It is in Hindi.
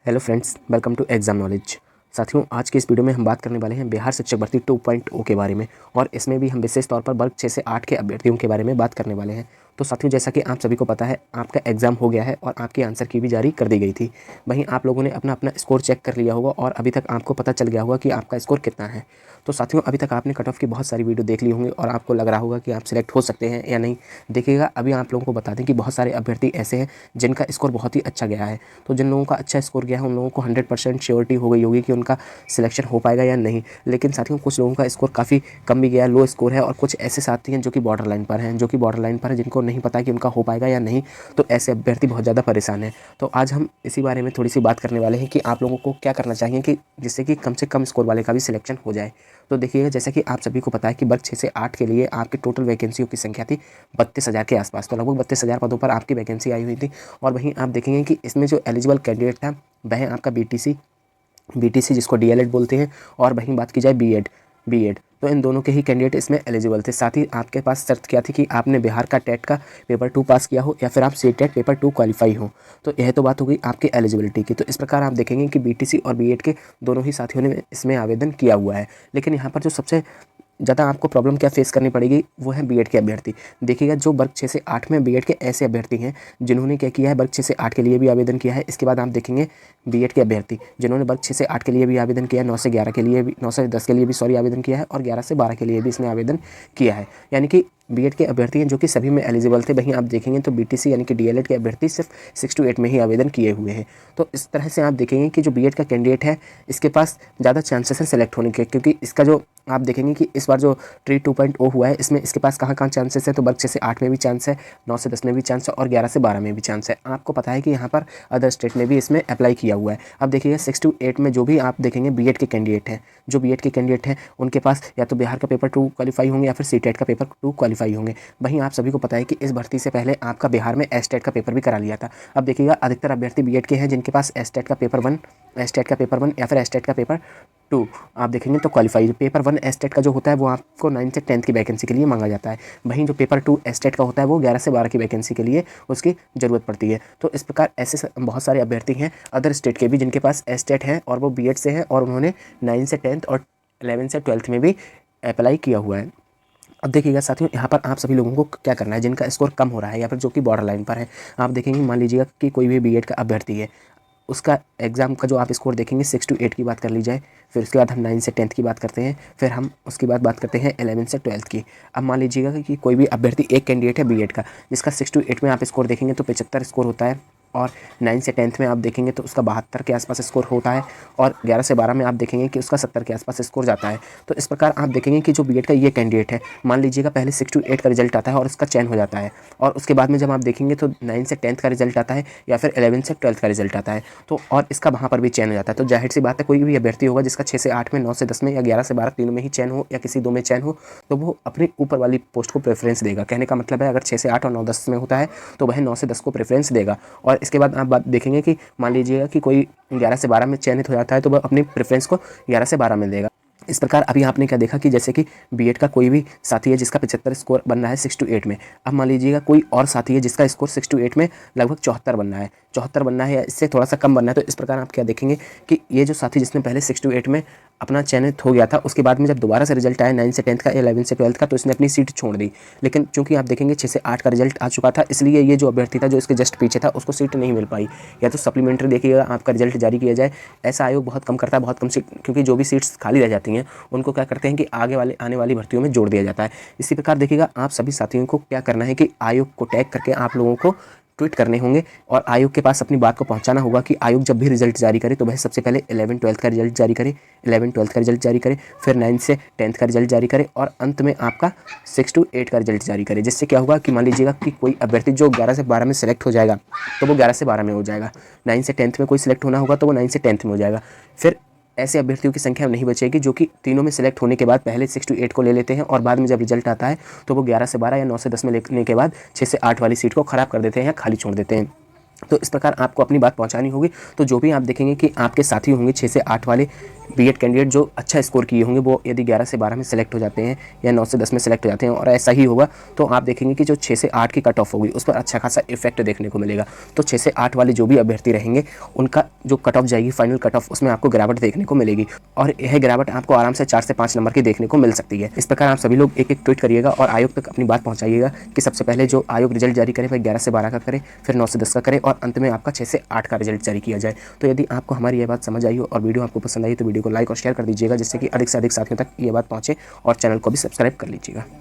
Hello friends, welcome to exam knowledge. साथियों, आज के इस वीडियो में हम बात करने वाले हैं बिहार शिक्षक भर्ती 2.0 के बारे में, और इसमें भी हम विशेष तौर पर वर्ग 6 से 8 के अभ्यर्थियों के बारे में बात करने वाले हैं। तो साथियों, जैसा कि आप सभी को पता है, आपका एग्जाम हो गया है और आपकी आंसर की भी जारी कर दी गई थी। वहीं आप लोगों ने अपना अपना स्कोर चेक कर लिया होगा और अभी तक आपको पता चल गया होगा कि आपका स्कोर कितना है। तो साथियों, अभी तक आपने कट ऑफ की बहुत सारी वीडियो देख ली होंगी और आपको लग रहा होगा कि आप सिलेक्ट हो सकते हैं या नहीं। देखिएगा, अभी आप लोगों को बता दें कि बहुत सारे अभ्यर्थी ऐसे हैं जिनका स्कोर बहुत ही अच्छा गया है। तो जिन लोगों का अच्छा स्कोर गया है उन लोगों को 100% श्योरिटी हो गई होगी कि उनका सिलेक्शन हो पाएगा या नहीं। लेकिन साथियों, कुछ लोगों का स्कोर काफ़ी कम भी गया है, लो स्कोर है, और कुछ ऐसे साथी हैं जो कि बॉर्डर लाइन पर हैं, जिनको नहीं पता है कि उनका हो पाएगा या नहीं। तो ऐसे अभ्यर्थी बहुत ज़्यादा परेशान हैं। तो आज हम इसी बारे में थोड़ी सी बात करने वाले हैं कि आप लोगों को क्या करना चाहिए कि जिससे कि कम से कम स्कोर वाले का भी सिलेक्शन हो जाए। तो देखिएगा, जैसा कि आप सभी को पता है कि वर्ग 6 से 8 के लिए आपकी टोटल वैकेंसियों की संख्या थी 32,000 के आसपास। तो लगभग 32,000 पदों पर आपकी वैकेंसी आई हुई थी। और वहीं आप देखेंगे कि इसमें जो एलिजिबल कैंडिडेट था वह आपका बीटीसी जिसको डीएलएड बोलते हैं, और वहीं बात की जाए बीएड, तो इन दोनों के ही कैंडिडेट इसमें एलिजिबल थे। साथ ही आपके पास शर्त क्या थी कि आपने बिहार का टेट का पेपर 2 पास किया हो या फिर आप सीटेट पेपर 2 क्वालिफाई हो। तो यह तो बात हो गई आपकी एलिजिबिलिटी की। तो इस प्रकार आप देखेंगे कि बीटीसी और बीएड के दोनों ही साथियों ने इसमें आवेदन किया हुआ है। लेकिन यहाँ पर जो सबसे ज़्यादा आपको प्रॉब्लम क्या फेस करनी पड़ेगी वो है बीएड के अभ्यर्थी। देखिएगा, जो वर्ग 6 से 8 में बीएड के ऐसे अभ्यर्थी हैं जिन्होंने क्या किया है, वर्ग 6 से 8 के लिए भी आवेदन किया है। इसके बाद आप देखेंगे बीएड के अभ्यर्थी जिन्होंने वर्ग 6 से 8 के लिए भी आवेदन किया है, 9 से 11 के लिए भी, 9 से 10 के लिए भी आवेदन किया है, और 11 से 12 के लिए भी इसने आवेदन किया है। यानी कि बीएड के अभ्यर्थी हैं जो कि सभी में एलिजिबल थे। वहीं आप देखेंगे तो बीटीसी यानी कि डीएलएड के अभ्यर्थी सिर्फ 6 to 8 में ही आवेदन किए हुए हैं। तो इस तरह से आप देखेंगे कि जो बीएड का कैंडिडेट है इसके पास ज़्यादा चांसेस हैं सेलेक्ट होने के, क्योंकि इसका जो आप देखेंगे कि इस बार जो ट्री 2.0 हुआ है इसमें इसके पास कहाँ चांसेस है। तो वर्ग 6 से 8 में भी चांस है, 9 से 10 में भी चांस है, और 11 से 12 में भी चांस है। आपको पता है कि यहाँ पर अदर स्टेट ने भी इसमें अप्लाई किया हुआ है। अब देखिएगा, 6 to 8 में जो भी आप देखेंगे बीएड के कैंडिडेट हैं, उनके पास या तो बिहार का पेपर 2 क्वालिफाई होंगे या फिर सीटेट का पेपर 2 क्वालिफाई होंगे। वहीं आप सभी को पता है कि इस भर्ती से पहले आपका बिहार में एस्टेट का पेपर भी करा लिया था। अब देखिएगा, अधिकतर अभ्यर्थी बीएड के हैं जिनके पास एस्टेट का पेपर 1 या फिर एस्टेट का पेपर 2 आप देखेंगे तो क्वालिफाई। पेपर 1 एस्टेट का जो होता है वो आपको 9 से 10 की वैकेंसी के लिए मांगा जाता है। वहीं जो पेपर 2 एस्टेट का होता है वो 11 से 12 की वैकेंसी के लिए उसकी ज़रूरत पड़ती है। तो इस प्रकार ऐसे बहुत सारे अभ्यर्थी हैं अदर स्टेट के भी जिनके पास एस्टेट हैं और वो बीएड से हैं, और उन्होंने 9 से 10 और 11 से 12 में भी अप्लाई किया हुआ है। अब देखिएगा साथियों, यहाँ पर आप सभी लोगों को क्या करना है जिनका स्कोर कम हो रहा है या फिर जो कि बॉर्डर लाइन पर है। आप देखेंगे, मान लीजिएगा कि कोई भी बीएड का अभ्यर्थी है, उसका एग्ज़ाम का जो आप स्कोर देखेंगे 6 to 8 की बात कर ली जाए, फिर उसके बाद हम 9 से 10 की बात करते हैं, फिर हम उसके बाद बात करते हैं 11 से 12 की। अब मान लीजिएगा कि कोई भी अभ्यर्थी एक कैंडिडेट है बीएड का जिसका 6 to 8 में आप स्कोर देखेंगे तो 75 स्कोर होता है, और 9 से 10 में आप देखेंगे तो उसका 72 के आसपास स्कोर होता है, और 11 से 12 में आप देखेंगे कि उसका 70 के आसपास स्कोर जाता है। तो इस प्रकार आप देखेंगे कि जो बीएड का ये कैंडिडेट है, मान लीजिएगा पहले 6 to 8 का रिजल्ट आता है और उसका चयन हो जाता है, और उसके बाद में जब आप देखेंगे तो 9 से 10 का रिजल्ट आता है या फिर 11 से 12 का रिजल्ट आता है, तो और इसका वहाँ पर भी चयन हो जाता है। तो जाहिर सी बात है, कोई भी अभ्यर्थी होगा जिसका 6 से 8 में, 9 से 10 में या 11 से 12 तीनों में ही चयन हो या किसी 2 में चयन हो, तो वो अपनी ऊपर वाली पोस्ट को प्रेफरेंस देगा। कहने का मतलब है, अगर 6 से 8 और 9-10 में होता है तो वह 9 से 10 को प्रेफरेंस देगा। और इसके बाद आप बात देखेंगे कि मान लीजिएगा कि कोई 11 से 12 में चयनित हो जाता है तो वह अपनी प्रेफरेंस को 11 से 12 में देगा। इस प्रकार अभी आपने क्या देखा कि जैसे कि बीएड का कोई भी साथी है जिसका 75 स्कोर बन रहा है 6 to 8 में। अब मान लीजिएगा कोई और साथी है जिसका स्कोर 6 to 8 में लगभग 74 बनना है या इससे थोड़ा सा कम बनना है। तो इस प्रकार आप क्या देखेंगे कि ये जो साथी जिसने पहले 6 to 8 में अपना चयनित हो गया था, उसके बाद में जब दोबारा से रिजल्ट आया 9 से 10 का, 11 से 12 का, तो इसने अपनी सीट छोड़ दी। लेकिन चूंकि आप देखेंगे 6 से 8 का रिजल्ट आ चुका था, इसलिए ये जो अभ्यर्थी था जो इसके जस्ट पीछे था उसको सीट नहीं मिल पाई। या तो सप्लीमेंट्री देखिएगा आपका रिजल्ट जारी किया जाए, ऐसा आयोग बहुत कम करता है, बहुत कम सीट, क्योंकि जो भी सीट्स खाली रह जाती हैं उनको क्या करते हैं कि आने वाली भर्तियों में जोड़ दिया जाता है। इसी प्रकार देखिएगा, आप सभी साथियों को क्या करना है कि आयोग को टैग करके आप लोगों को ट्वीट करने होंगे और आयोग के पास अपनी बात को पहुंचाना होगा कि आयोग जब भी रिजल्ट जारी करे तो वह सबसे पहले 11-12 का रिजल्ट जारी करे, फिर 9 से 10 का रिजल्ट जारी करे, और अंत में आपका 6 to 8 का रिजल्ट जारी करे। जिससे क्या होगा कि मान लीजिएगा कि कोई अभ्यर्थी जो 11 से 12 में सेलेक्ट हो जाएगा तो वो 11 से 12 में हो जाएगा, 9 से 10 में कोई सिलेक्ट होना होगा तो वो 9 से 10 में हो जाएगा। फिर ऐसे अभ्यर्थियों की संख्या नहीं बचेगी जो कि तीनों में सिलेक्ट होने के बाद पहले 6 to 8 को ले लेते हैं और बाद में जब रिजल्ट आता है तो वो 11 से 12 या 9 से 10 में लेने के बाद 6 से 8 वाली सीट को ख़राब कर देते हैं या खाली छोड़ देते हैं। तो इस प्रकार आपको अपनी बात पहुंचानी होगी। तो जो भी आप देखेंगे कि आपके साथी होंगे 6 से 8 वाले बीएड कैंडिडेट जो अच्छा स्कोर किए होंगे वो यदि 11 से 12 में सेलेक्ट हो जाते हैं या 9 से 10 में सेलेक्ट हो जाते हैं और ऐसा ही होगा तो आप देखेंगे कि जो 6 से 8 की कट ऑफ होगी उस पर अच्छा खासा इफेक्ट देखने को मिलेगा। तो 6 से 8 वाले जो भी अभ्यर्थी रहेंगे उनका जो कट ऑफ जाएगी फाइनल कट ऑफ, उसमें आपको गिरावट देखने को मिलेगी और यह गिरावट आपको आराम से 4 से 5 नंबर की देखने को मिल सकती है। इस प्रकार आप सभी लोग एक एक ट्वीट करिएगा और आयोग तक अपनी बात पहुंचाइएगा कि सबसे पहले जो आयोग रिजल्ट जारी करे वह 11 से 12 का करे, फिर 9 से 10 का करे और अंत में आपका 6 से 8 का रिजल्ट जारी किया जाए। तो यदि आपको हमारी यह बात समझ आई हो और वीडियो आपको पसंद आई तो वीडियो को लाइक और शेयर कर दीजिएगा, जिससे कि अधिक से अधिक साथियों तक ये बात पहुंचे और चैनल को भी सब्सक्राइब कर लीजिएगा।